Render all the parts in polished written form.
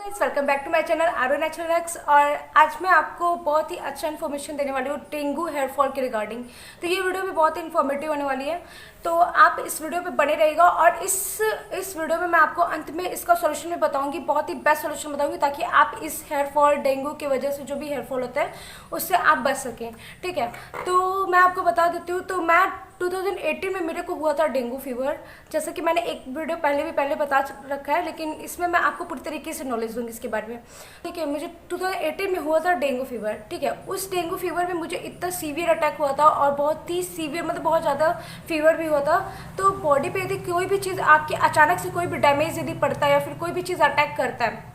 Welcome back to my channel Aaro naturals. और आज मैं आपको बहुत ही अच्छा इन्फॉर्मेशन देने वाली हूँ डेंगू हेयर फॉल के रिगार्डिंग। तो ये वीडियो भी बहुत इन्फॉर्मेटिव होने वाली है, तो आप इस वीडियो पे बने रहिएगा। और इस वीडियो में मैं आपको अंत में इसका सोल्यूशन भी बताऊंगी, बहुत ही बेस्ट सोल्यूशन बताऊंगी, ताकि आप इस हेयर फॉल डेंगू की वजह से जो भी हेयर फॉल होता है उससे आप बच सकें। ठीक है, तो मैं आपको बता देती हूँ। तो मैं 2018 में मेरे को हुआ था डेंगू फीवर, जैसा कि मैंने एक वीडियो पहले बता रखा है, लेकिन इसमें मैं आपको पूरी तरीके से नॉलेज दूंगी इसके बारे में। ठीक है, मुझे 2018 में हुआ था डेंगू फीवर। ठीक है, उस डेंगू फीवर में मुझे इतना सीवियर अटैक हुआ था, और बहुत ही सीवियर मतलब बहुत ज़्यादा फीवर भी हुआ था। तो बॉडी पे यदि कोई भी चीज़ आपके अचानक से कोई भी डैमेज यदि पड़ता है या फिर कोई भी चीज़ अटैक करता है,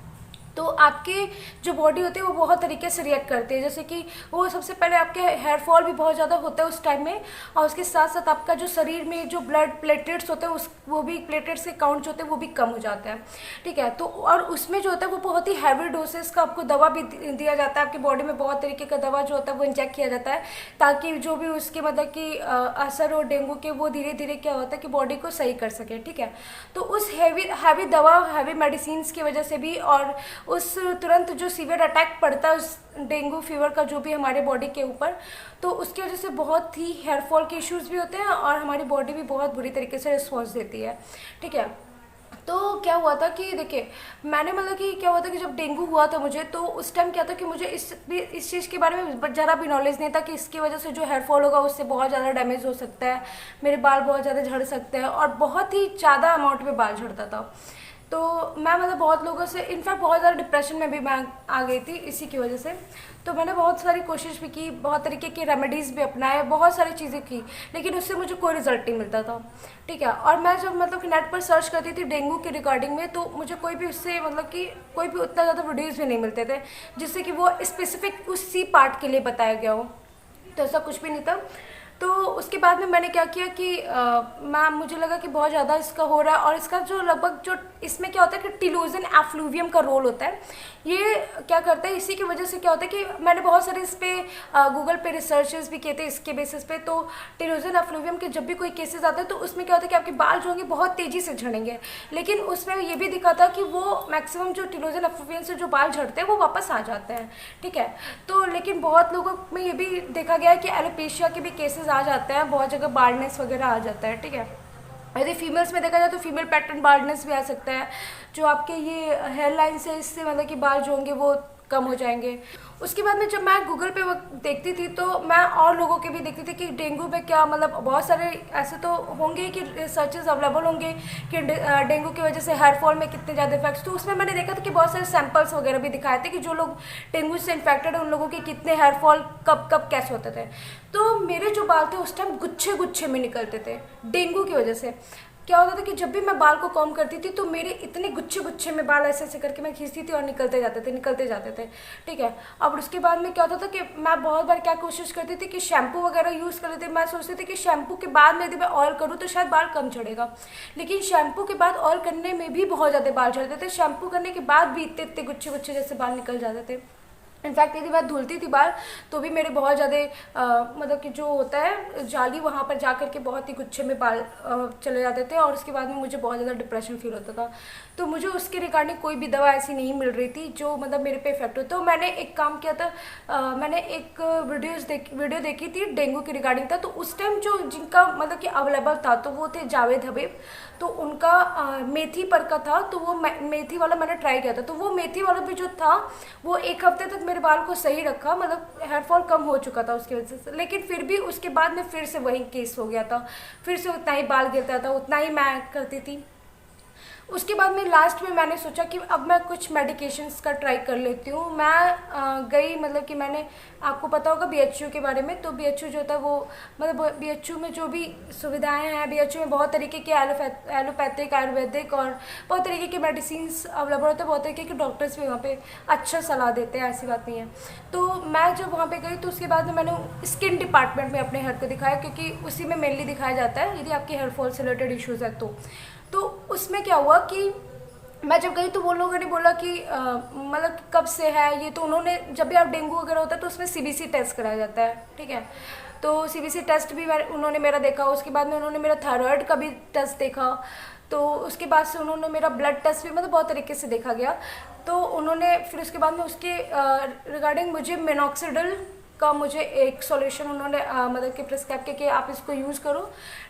तो आपके जो बॉडी होती है वो बहुत तरीके से रिएक्ट करती है। जैसे कि वो सबसे पहले आपके हेयर फॉल भी बहुत ज़्यादा होता है उस टाइम में, और उसके साथ साथ आपका जो शरीर में जो ब्लड प्लेटलेट्स होते हैं वो भी प्लेटलेट्स के काउंट जो होते हैं वो भी कम हो जाते हैं। ठीक है, तो और उसमें जो होता है वो बहुत ही हैवी डोसेस का आपको दवा भी दिया जाता है। आपकी बॉडी में बहुत तरीके का दवा जो होता है वो इंजेक्ट किया जाता है, ताकि जो भी उसके मतलब कि असर हो डेंगू के, वो धीरे धीरे क्या होता है कि बॉडी को सही कर सके। ठीक है, तो उस हैवी दवा, हैवी मेडिसिन की वजह से भी, और उस तुरंत जो सीवियर अटैक पड़ता है उस डेंगू फीवर का जो भी हमारे बॉडी के ऊपर, तो उसकी वजह से बहुत ही हेयर फॉल के इश्यूज़ भी होते हैं, और हमारी बॉडी भी बहुत बुरी तरीके से रिस्पॉन्स देती है। ठीक है, तो क्या हुआ था कि देखिए, मैंने मतलब कि क्या हुआ था कि जब डेंगू हुआ था मुझे, तो उस टाइम क्या था कि मुझे इस चीज़ के बारे में ज़रा भी नॉलेज नहीं था कि इसकी वजह से जो हेयर फॉल होगा उससे बहुत ज़्यादा डैमेज हो सकता है, मेरे बाल बहुत ज़्यादा झड़ सकते हैं, और बहुत ही ज़्यादा अमाउंट में बाल झड़ता था। तो मैं मतलब बहुत लोगों से, इनफैक्ट बहुत ज़्यादा डिप्रेशन में भी मैं आ गई थी इसी की वजह से। तो मैंने बहुत सारी कोशिश भी की, बहुत तरीके की रेमेडीज़ भी अपनाए, बहुत सारी चीज़ें की, लेकिन उससे मुझे कोई रिजल्ट नहीं मिलता था। ठीक है, और मैं जब मतलब कि नेट पर सर्च करती थी डेंगू के रिगार्डिंग में, तो मुझे कोई भी उससे मतलब कि कोई भी उतना ज़्यादा वीडियोज़ भी नहीं मिलते थे जिससे कि वो स्पेसिफिक उसी पार्ट के लिए बताया गया हो। तो ऐसा कुछ भी नहीं था। तो उसके बाद में मैंने क्या किया कि मुझे लगा कि बहुत ज़्यादा इसका हो रहा है, और इसका जो लगभग जो इसमें क्या होता है कि टिलोजन एफ्लूवियम का रोल होता है। ये क्या करता है, इसी की वजह से क्या होता है कि मैंने बहुत सारे इस पर गूगल पे रिसर्चेस भी किए थे इसके बेसिस पे। तो टिलोजन एफ्लूवियम के जब भी कोई केसेस आते हैं तो उसमें क्या होता है कि आपके बाल जो होंगे बहुत तेज़ी से झड़ेंगे, लेकिन उसमें ये भी दिखा था कि वो मैक्सिमम जो टिलोजन एफ्लूवियम से जो बाल झड़ते हैं वो वापस आ जाते हैं। ठीक है, तो लेकिन बहुत लोगों में ये भी देखा गया है कि एलोपेशिया के भी केसेस आ जाते हैं, बहुत जगह बाल्डनेस वगैरह आ जाता है। ठीक है, यदि फीमेल्स में देखा जाए तो फीमेल पैटर्न बाल्डनेस भी आ सकता है, जो आपके ये हेयर लाइन से इससे मतलब कि बाल जो होंगे वो कम हो जाएंगे। उसके बाद में जब मैं गूगल पे देखती थी, तो मैं और लोगों के भी देखती थी कि डेंगू में क्या मतलब बहुत सारे ऐसे तो होंगे कि रिसर्चेस अवेलेबल होंगे कि डेंगू की वजह से हेयर फॉल में कितने ज़्यादा इफेक्ट्स। तो उसमें मैंने देखा था कि बहुत सारे सैंपल्स वगैरह भी दिखाए थे कि जो लोग डेंगू से इन्फेक्टेड है उन लोगों के कितने हेयर फॉल कब कब कैसे होते थे। तो मेरे जो बाल थे उस टाइम गुच्छे गुच्छे में निकलते थे डेंगू की वजह से। क्या होता था कि जब भी मैं बाल को कॉम्ब करती थी तो मेरे इतने गुच्छे गुच्छे में बाल ऐसे ऐसे करके मैं खींचती थी और निकलते जाते थे। ठीक है, अब उसके बाद में क्या होता था कि मैं बहुत बार क्या कोशिश करती थी कि शैम्पू वगैरह यूज़ कर लेती थी। मैं सोचती थी कि शैम्पू के बाद में यदि मैं ऑयल करूँ तो शायद बाल कम झड़ेगा, लेकिन शैम्पू के बाद ऑयल करने में भी बहुत ज़्यादा बाल झड़ते थे। शैम्पू करने के बाद भी इतने इतने गुच्छे गुच्छे जैसे बाल निकल जाते थे। इनफैक्ट यदि मैं धुलती थी बाल तो भी मेरे बहुत ज़्यादा मतलब कि जो होता है जाली, वहाँ पर जा कर के बहुत ही गुच्छे में बाल चले जाते थे, और उसके बाद में मुझे बहुत ज़्यादा डिप्रेशन फील होता था। तो मुझे उसके रिगार्डिंग कोई भी दवा ऐसी नहीं मिल रही थी जो मतलब मेरे पे इफेक्ट हो। तो मैंने एक काम किया था, मैंने एक वीडियो देखी थी डेंगू के रिगार्डिंग था। तो उस टाइम जो जिनका मतलब कि अवेलेबल था तो वो थे जावेद हबीब। तो उनका मेथी पर का था, तो वो मेथी वाला मैंने ट्राई किया था। तो वो मेथी वाला भी जो था वो एक हफ्ते तक मेरे बाल को सही रखा, मतलब हेयर फॉल कम हो चुका था उसकी वजह से। लेकिन फिर भी उसके बाद में फिर से वही केस हो गया था, फिर से उतना ही बाल गिरता था, उतना ही मैं करती थी। उसके बाद में लास्ट में मैंने सोचा कि अब मैं कुछ मेडिकेशंस का ट्राई कर लेती हूँ। मैं गई, मतलब कि मैंने, आपको पता होगा बीएचयू के बारे में। तो बीएचयू जो था वो मतलब बीएचयू में जो भी सुविधाएं हैं, बीएचयू में बहुत तरीके के एलोपैथिक, आयुर्वेदिक और बहुत तरीके के मेडिसिन अवेलेबल होते हैं। बहुत तरीके के डॉक्टर्स भी वहाँ पे अच्छा सलाह देते हैं, ऐसी बात नहीं है। तो मैं जब वहाँ पे गई तो उसके बाद में मैंने स्किन डिपार्टमेंट में अपने हेयर को दिखाया, क्योंकि उसी में मेनली दिखाया जाता है यदि आपके हेयर फॉल से रिलेटेड इशूज़ है तो उसमें क्या हुआ कि मैं जब गई तो वो लोगों ने बोला कि मतलब कब से है ये। तो उन्होंने, जब भी आप डेंगू वगैरह होता है तो उसमें सीबीसी टेस्ट कराया जाता है। ठीक है, तो सीबीसी टेस्ट भी उन्होंने मेरा देखा। उसके बाद में उन्होंने मेरा थायराइड का भी टेस्ट देखा। तो उसके बाद से उन्होंने मेरा ब्लड टेस्ट भी मतलब बहुत तरीके से देखा गया। तो उन्होंने फिर उसके बाद में उसके रिगार्डिंग मुझे मिनॉक्सिडिल का मुझे एक सॉल्यूशन उन्होंने मतलब कि प्रिस्क्राइब किया कि आप इसको यूज़ करो,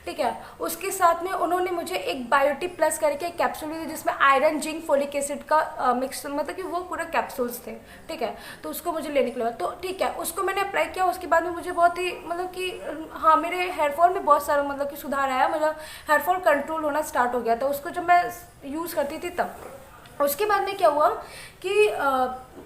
ठीक है। उसके साथ में उन्होंने मुझे एक बायोटी प्लस करके एक कैप्सूल दी जिसमें आयरन, जिंक, फोलिक एसिड का मिक्स, मतलब कि वो पूरा कैप्सूल्स थे, ठीक है। तो उसको मुझे लेने के लिए, तो ठीक है, उसको मैंने अप्लाई किया। उसके बाद में मुझे बहुत ही मतलब कि हाँ, मेरे हेयरफॉल में बहुत सारा मतलब कि सुधार आया, मेरा हेयरफॉल कंट्रोल होना स्टार्ट हो गया था उसको जब मैं यूज़ करती थी तब। उसके बाद में क्या हुआ कि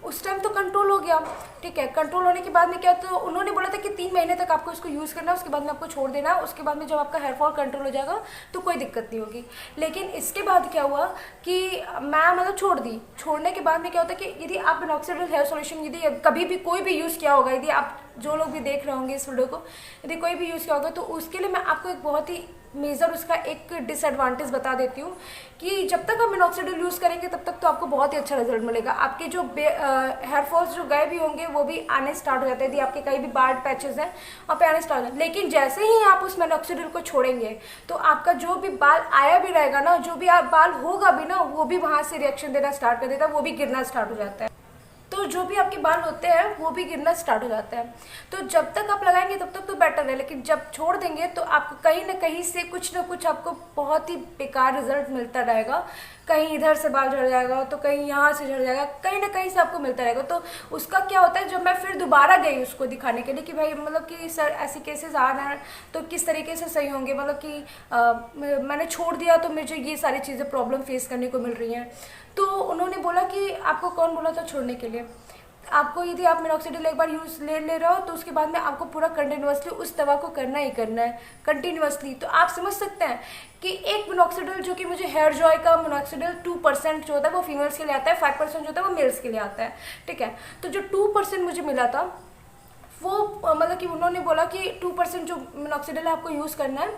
उस टाइम तो कंट्रोल हो गया, ठीक है। कंट्रोल होने के बाद में क्या, तो उन्होंने बोला था कि 3 महीने तक आपको इसको यूज़ करना है, उसके बाद में आपको छोड़ देना। उसके बाद में जब आपका हेयर फॉल कंट्रोल हो जाएगा तो कोई दिक्कत नहीं होगी। लेकिन इसके बाद क्या हुआ कि मैं मतलब छोड़ दी। छोड़ने के बाद में क्या होता है कि यदि आप मिनॉक्सिडिल हेयर सॉल्यूशन यदि कभी भी कोई भी यूज़ किया होगा, यदि आप जो लोग भी देख रहे होंगे इस वीडियो को, यदि कोई भी यूज़ किया होगा, तो उसके लिए मैं आपको एक बहुत ही मेजर उसका एक डिसएडवांटेज बता देती हूँ कि जब तक आप मिनॉक्सिडिल यूज़ करेंगे तब तक तो आपको बहुत ही अच्छा रिजल्ट मिलेगा। आपके जो हेयर फॉल्स जो गए भी होंगे वो भी आने स्टार्ट हो जाते हैं, यदि आपके कहीं भी बार्ड पैचेस हैं वहाँ पे आने स्टार्ट हो जाते हैं। लेकिन जैसे ही आप उस मिनॉक्सिडिल को छोड़ेंगे तो आपका जो भी बाल आया भी रहेगा ना, जो भी आप बाल होगा भी ना, वो भी वहाँ से रिएक्शन देना स्टार्ट कर देता है, वो भी गिरना स्टार्ट हो जाता है। तो जो भी आपके बाल होते हैं वो भी गिरना स्टार्ट हो जाता है। तो जब तक आप लगाएंगे तब तक तो बेटर है, लेकिन जब छोड़ देंगे तो आपको कहीं ना कहीं से कुछ ना कुछ आपको बहुत ही बेकार रिजल्ट मिलता रहेगा। कहीं इधर से बाल झड़ जाएगा, तो कहीं यहाँ से झड़ जाएगा, कहीं ना कहीं से आपको मिलता रहेगा। तो उसका क्या होता है, जब मैं फिर दोबारा गई उसको दिखाने के लिए कि भाई मतलब कि सर ऐसे केसेस आ रहे हैं तो किस तरीके से सही होंगे, मतलब कि मैंने छोड़ दिया तो मुझे ये सारी चीज़ें प्रॉब्लम फेस करने को मिल रही हैं। तो उन्होंने बोला कि आपको कौन बोला था छोड़ने के लिए, आपको यदि आप मिनॉक्सिडिल एक बार यूज़ ले रहे हो तो उसके बाद में आपको पूरा कंटिन्यूसली उस दवा को करना ही करना है, कंटिन्यूसली। तो आप समझ सकते हैं कि एक मिनॉक्सिडिल जो कि मुझे हेयर जॉय का मिनॉक्सिडिल 2% जो होता है वो फीमेल्स के लिए आता है, 5% जो होता है वो मेल्स के लिए आता है, ठीक है। तो जो 2% मुझे मिला था वो मतलब कि उन्होंने बोला कि 2% जो मिनॉक्सिडिल आपको यूज़ करना है,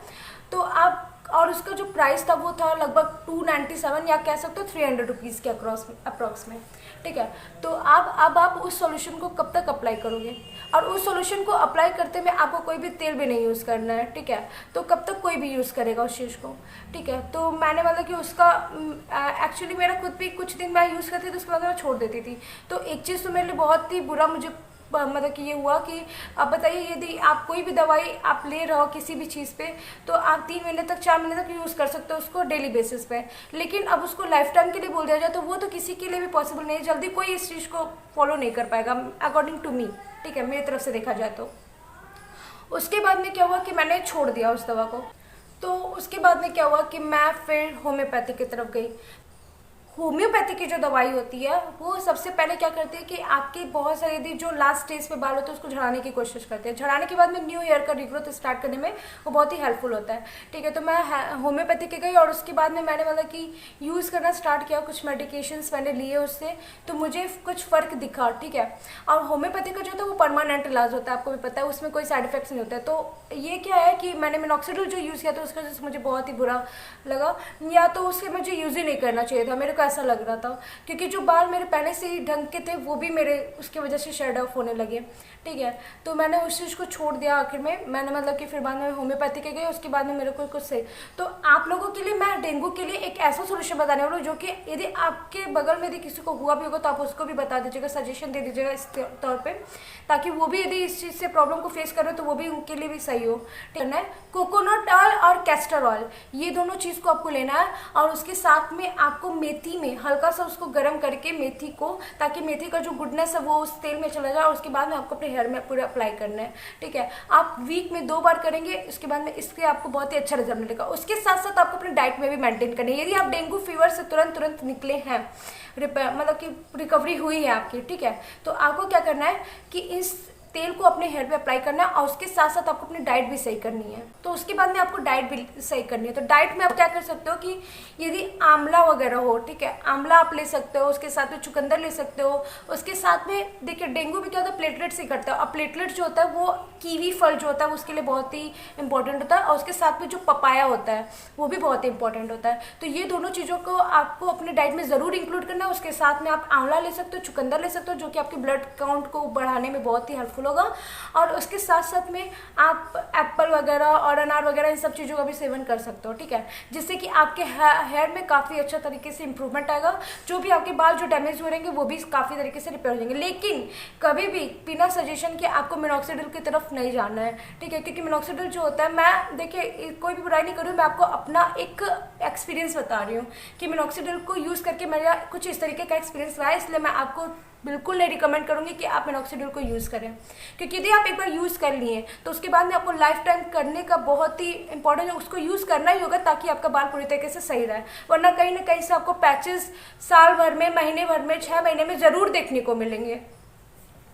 तो आप, और उसका जो प्राइस था वो था लगभग 297 या कह सकते हो 300 रुपीज़ के अप्रॉक्स में, ठीक है। तो अब आप उस सॉल्यूशन को कब तक अप्लाई करोगे, और उस सॉल्यूशन को अप्लाई करते में आपको कोई भी तेल भी नहीं यूज़ करना है, ठीक है। तो कब तक कोई भी यूज़ करेगा उस चीज़ को, ठीक है। तो मैंने मतलब कि उसका एक्चुअली मेरा खुद भी कुछ दिन मैं यूज़ करती थी, उसके बाद मैं छोड़ देती थी। तो एक चीज़ तो मेरे लिए बहुत ही बुरा मुझे मतलब कि ये हुआ कि अब बताइए यदि आप कोई भी दवाई आप ले रहे हो किसी भी चीज़ पे, तो आप 3 महीने तक 4 महीने तक यूज़ कर सकते हो उसको डेली बेसिस पे। लेकिन अब उसको लाइफ टाइम के लिए बोल दिया जाए तो वो तो किसी के लिए भी पॉसिबल नहीं है, जल्दी कोई इस चीज़ को फॉलो नहीं कर पाएगा अकॉर्डिंग टू मी, ठीक है, मेरी तरफ से देखा जाए तो। उसके बाद में क्या हुआ कि मैंने छोड़ दिया उस दवा को। तो उसके बाद में क्या हुआ कि मैं फिर होम्योपैथी की तरफ गई। होम्योपैथी की जो दवाई होती है वो सबसे पहले क्या करती है कि आपके बहुत सारे यदि जो लास्ट स्टेज पे बाल होते हैं उसको झड़ाने की कोशिश करते हैं। झड़ाने के बाद में न्यू हेयर का रिग्रोथ स्टार्ट करने में वो बहुत ही हेल्पफुल होता है, ठीक है। तो मैं होम्योपैथी के गई और उसके बाद में मैंने मतलब कि यूज़ करना स्टार्ट किया, कुछ मेडिकेशंस मैंने लिए उससे, तो मुझे कुछ फ़र्क दिखा, ठीक है। और होम्योपैथी का जो होता है वो परमानेंट इलाज होता है, आपको भी पता है, उसमें कोई साइड इफेक्ट्स नहीं होता है। तो ये क्या है कि मैंने मिनॉक्सिडिल जो यूज़ किया था उसका मुझे बहुत ही बुरा लगा, या तो उससे मुझे यूज़ ही नहीं करना चाहिए था, मेरे को ऐसा लग रहा था, क्योंकि जो बाल मेरे पहले से ही ढंग के थे वो भी मेरे उसकी वजह से शेड ऑफ होने लगे, ठीक है। तो मैंने उस चीज़ को छोड़ दिया आखिर में। मैंने मतलब कि फिर बाद में होम्योपैथी के गई, उसके बाद में मेरे को कुछ सही। तो आप लोगों के लिए मैं डेंगू के लिए एक ऐसा सोल्यूशन बताने वाला हूँ जो कि यदि आपके बगल में यदि किसी को हुआ भी होगा तो आप उसको भी बता दीजिएगा, सजेशन दे दीजिएगा इस तौर पर, ताकि वो भी यदि इस चीज़ से प्रॉब्लम को फेस कर रहे हो तो वो भी उनके लिए भी सही हो, ठीक है। कोकोनट ऑयल और कैस्टर ऑयल ये दोनों चीज़ को आपको लेना है, और उसके साथ में आपको मेथी में हल्का सा उसको गर्म करके मेथी को, ताकि मेथी का जो गुडनेस है वो उस तेल में चला जाए, और उसके बाद में आपको अपने हेयर में पूरा अप्लाई करना है, ठीक है। आप वीक में 2 बार करेंगे, उसके बाद में इसके आपको बहुत ही अच्छा रिजल्ट मिलेगा। उसके साथ साथ आपको अपने डाइट में भी मेंटेन करना है। यदि आप डेंगू फीवर से तुरंत निकले हैं, मतलब कि रिकवरी हुई है आपकी, ठीक है, तो आपको क्या करना है कि इस तेल को अपने हेयर पे अप्लाई करना है, और उसके साथ साथ आपको अपनी डाइट भी सही करनी है। तो उसके बाद में आपको डाइट भी सही करनी है। तो डाइट में आप क्या कर सकते हो कि यदि आंवला वगैरह हो, ठीक है, आंवला आप ले सकते हो, उसके साथ में चुकंदर ले सकते हो। उसके साथ में देखिए डेंगू भी क्या होता है, प्लेटलेट से करता है, और प्लेटलेट जो होता है वो कीवी फल जो होता है उसके लिए बहुत ही इंपॉर्टेंट होता है, और उसके साथ में जो पपाया होता है वो भी बहुत ही इंपॉर्टेंट होता है। तो ये दोनों चीज़ों को आपको अपने डाइट में ज़रूर इंक्लूड करना है। उसके साथ में आप आंवला ले सकते हो, चुकंदर ले सकते हो, जो कि आपके ब्लड काउंट को बढ़ाने में बहुत ही हेल्पफुल हेल्पफुल होगा। और उसके साथ साथ में आप एप्पल वगैरह और अनार वगैरह इन सब चीज़ों का भी सेवन कर सकते हो, ठीक है, जिससे कि आपके हेयर में काफ़ी अच्छा तरीके से इंप्रूवमेंट आएगा। जो भी आपके बाल जो डैमेज हो रहेंगे वो भी काफ़ी तरीके से रिपेयर हो जाएंगे। लेकिन कभी भी बिना सजेशन के आपको मिनॉक्सिडिल की तरफ नहीं जाना है, ठीक है, क्योंकि मिनॉक्सिडिल जो होता है, मैं देखिए कोई भी बुराई नहीं कर रही हूँ, मैं आपको अपना एक एक्सपीरियंस बता रही हूँ कि मिनॉक्सिडिल को यूज़ करके मेरा कुछ इस तरीके का एक्सपीरियंस रहा है, इसलिए मैं आपको बिल्कुल नहीं रिकमेंड करूंगी कि आप मिनॉक्सिडिल को यूज़ करें, क्योंकि यदि आप एक बार यूज़ कर लिए तो उसके बाद में आपको लाइफ टाइम करने का बहुत ही इंपॉर्टेंट है, उसको यूज़ करना ही होगा ताकि आपका बाल पूरी तरीके से सही रहे, वरना कहीं ना कहीं से आपको पैचेस साल भर में, महीने भर में, 6 महीने में ज़रूर देखने को मिलेंगे।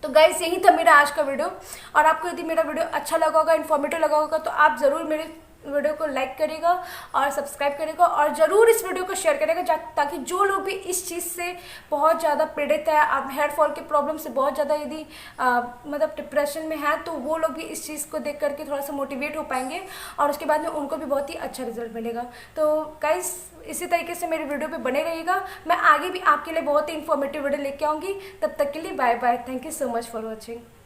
तो गाइस यही था मेरा आज का वीडियो, और आपको यदि मेरा वीडियो अच्छा लगा होगा, इन्फॉर्मेटिव लगा होगा, तो आप ज़रूर मेरे वीडियो को लाइक करेगा और सब्सक्राइब करेगा, और ज़रूर इस वीडियो को शेयर करेगा ताकि जो लोग भी इस चीज़ से बहुत ज़्यादा पीड़ित है, आप हेयर फॉल के प्रॉब्लम से बहुत ज़्यादा यदि मतलब डिप्रेशन में है, तो वो लोग भी इस चीज़ को देख करके थोड़ा सा मोटिवेट हो पाएंगे और उसके बाद में उनको भी बहुत ही अच्छा रिजल्ट मिलेगा। तो गाइस इसी तरीके से मेरे वीडियो पे बने रहिएगा, मैं आगे भी आपके लिए बहुत ही इन्फॉर्मेटिव वीडियो लेके आऊँगी। तब तक के लिए bye bye, thank you so much for watching.